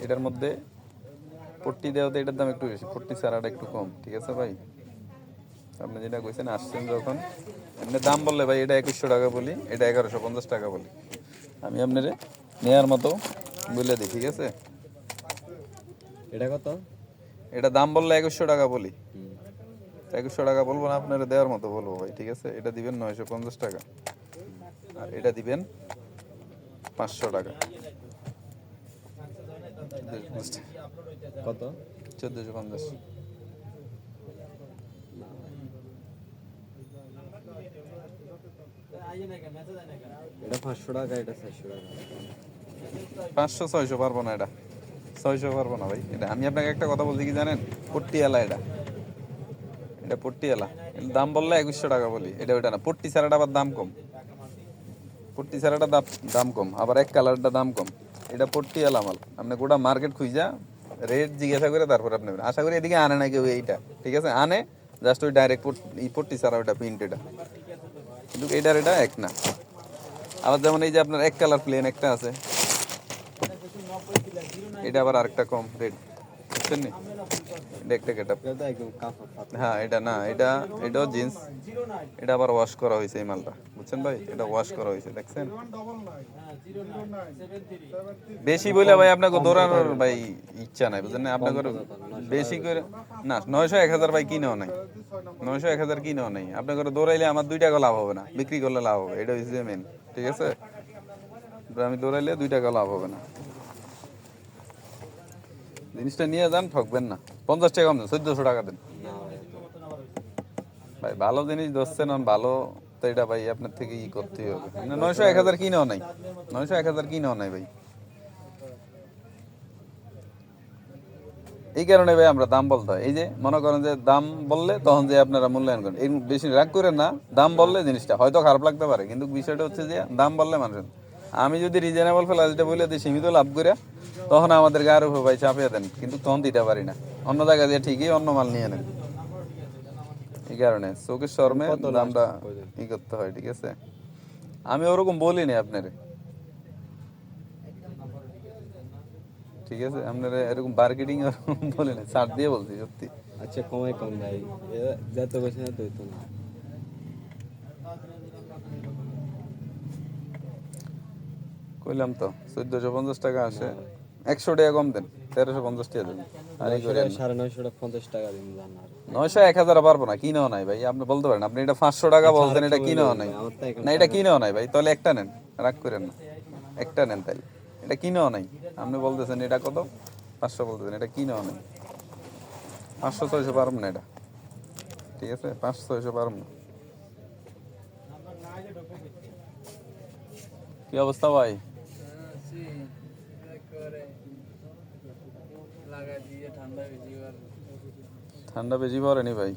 এটার মধ্যে পট্টি দেওয়াতে এটার দাম একটু বেশি, পট্টি ছাড়াটা একটু কম। ঠিক আছে ভাই, আপনি যেটা কইছেন আসছেন যখন, এমনি দাম বললে ভাই এটা 2100 টাকা বলি, এটা 1150 টাকা বলি। আমি আপনারে নেয়ার মতো বলে দিই, ঠিক আছে? এটা কত? এটা দাম বললে 2100 টাকা বলি, 2100 টাকা বলবো না, আপনারা দেওয়ার মতো বলবো ভাই। ঠিক আছে, এটা দিবেন 950 টাকা, আর এটা দিবেন 500 টাকা। কত? 1450। এটা 500 টাকা, এটা 400 টাকা। 500 600 পারবো না, এটা 600 পারবো না ভাই। এটা আমি আপনাকে একটা কথা বলছি কি জানেন, পট্টিয়ালা এটা, এটা পট্টিয়ালা। দাম বললে 2100 টাকা বলি, এটা ওইটা না। পট্টি ছাড়াটা আবার দাম কম, পট্টি ছাড়াটা দাম কম, আবার এক কালারটা দাম কম। এটা পট্টিয়ালা মাল, আপনি গোটা মার্কেট খুঁজা রেট জিজ্ঞাসা করে তারপর আপনি নেবেন। আশা করি এদিকে আনে না কেউ এইটা, ঠিক আছে? আনে জাস্ট ওই ডাইরেক্ট পট্টি ছাড়া ওইটা প্রিন্ট, এটা কিন্তু এইটার এটা এক না। আবার যেমন এই যে আপনার এক কালার প্লেন একটা আছে, এটা আবার আরেকটা কম রেট, বুঝছেন নি? এটা একটা গেটআপ। এটা একদম কাঁচা পাতলা। হ্যাঁ, এটা না, এটাও জিন্স, এটা আবার ওয়াশ করা হয়েছে এই মালটা, বুঝছেন ভাই? এটা ওয়াশ করা হয়েছে, দেখছেন? বেশি বলে ভাই আপনাকে দৌড়ানোর ভাই ইচ্ছা নাই, বুঝলেন না? আপনাকে বেশি করে না, 900 1000 ভাই কিনেও নাই, 900 1000 কিনেও নাই। আপনাকে দৌড়াইলে আমার 2 টাকা লাভ হবে না, বিক্রি করলে লাভ হবে, এটা হচ্ছে মেন। ঠিক আছে, আমি দৌড়াইলে 2 টাকা লাভ হবে না। জিনিসটা নিয়ে যান, ঠকবেন না। 50 টাকা কম দেন, 1400 টাকা দেন ভাই। ভালো জিনিস ধরছেন, ভালো তো এটা ভাই আপনার থেকে ই করতে হবে। 900 1000 কিনেও নাই, 900 1000 কিনেও নাই ভাই। এই কারণে ভাই আমরা দাম বলতে হয়। এই যে মনে করেন যে দাম বললে তখন যে আপনারা মূল্যায়ন করেন, এই বেশি রাগ করেন না। দাম বললে জিনিসটা হয়তো খারাপ লাগতে পারে, কিন্তু বিষয়টা হচ্ছে যে দাম বললে মানুষ, আমি যদি রিজনেবল ফেলাসটা বলে দিই সীমিত লাভ করে, তখন আমাদের গায়ের উপর ভাই চাপিয়ে দেন, কিন্তু তখন দিতে পারি না। অন্য জায়গায় দিয়ে ঠিকই অন্য মাল নিয়ে নেন। এই কারণে চোখের শর্মে দামটা ই করতে হয়, ঠিক আছে? আমি ওরকম বলিনি আপনারে, ঠিক আছে? আপনারা এরকম মার্কেটিং বলে না, ছাড় দিয়ে বলছি সত্যি। আচ্ছা, কমাই কম ভাই, যত বেশি না তো হইতো না। কইলাম তো 1450 টাকা আসে, 100 টাকা কম দেন, 1350 টাকা দেন। আর এই করেন 950 50 টাকা দিন জান। আর 900 1000 পারবো না, কিনেও নাই ভাই। আপনি বলতে পারেন আপনি এটা 500 টাকা বলছেন, এটা কিনেও নাই। আমার তো এখন না, এটা কিনেও নাই ভাই, তাহলে একটা নেন, রাগ করেন না, একটা নেন তাইলে। এটা কিনেও নাই, আপনি বলতেছেন এটা কত, 500 বলতেছেন, এটা কিনেও নাই। 500 600 পারব না এটা, ঠিক আছে? 500 600 পারব না। কি অবস্থা ভাই? ঠান্ডা বেশি পড়েনি ভাই?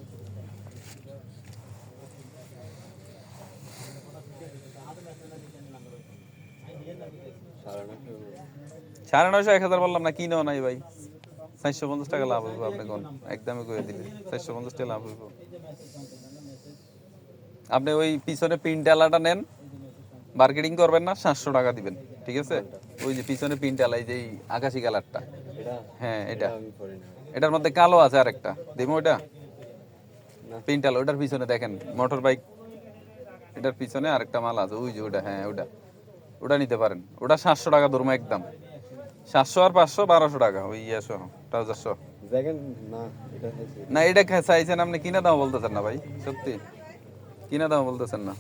সাড়ে 900 1000 বললাম না, কিনেও নাই ভাই। 450 টাকা লাভ হইব, আপনি কোন একদমই করে দিলে 450 টাকা লাভ হইব। আপনি ওই পিছনে প্রিন্টালাটা নেন, মার্কেটিং করবেন না, 700 টাকা দিবেন, ঠিক আছে? ওই যে পিছনে প্রিন্টালা, এই যে আকাশি কালারটা, হ্যাঁ এটা, এটার মধ্যে কালো আছে আরেকটা, দিমো ওইটা প্রিন্টাল। ওটার পিছনে দেখেন মোটর বাইক, এটার পিছনে আরেকটা মাল আছে, ওই যে ওটা, হ্যাঁ ওটা, ওটা নিতে পারেন। ওটা 700 টাকা ধরবো একদম, 700 আর 500 1200 টাকা, ওই সহ ট্রাউজার সহ। দেখেন না, এটা না, এটা চাইছেন আপনি, কিনা দাম বলতেছেন না ভাই, সত্যি কিনা দাম বলতেছেন না।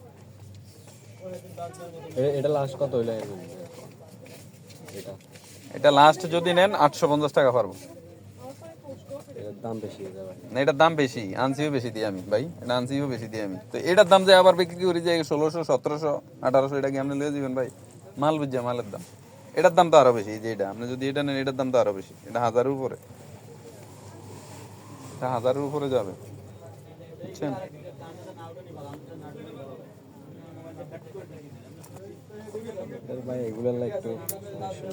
এটা লাস্ট কত হইলো এটা? এটা লাস্ট যদি নেন 850 টাকা পারবো। এটার দাম বেশি হয়ে যাবে না, এটার দাম বেশি, আনসিও বেশি দিই আমি ভাই, এটা আনসিও বেশি দিই আমি। তো এটার দাম যে আবার বিক্রি করি যে 1600 1700 1800, এটা কি আপনি লিয়ে যাবেন ভাই? মাল বুঝছে, মালের দাম। এটার দাম তো আরো বেশি, যে এটা আপনি যদি এটা নেন, এটার দাম তো আরো বেশি, এটা 1000-এর উপরে, এটা 1000-এর উপরে যাবে, বুঝছেন? ভাই এগুলো একটু সমস্যা।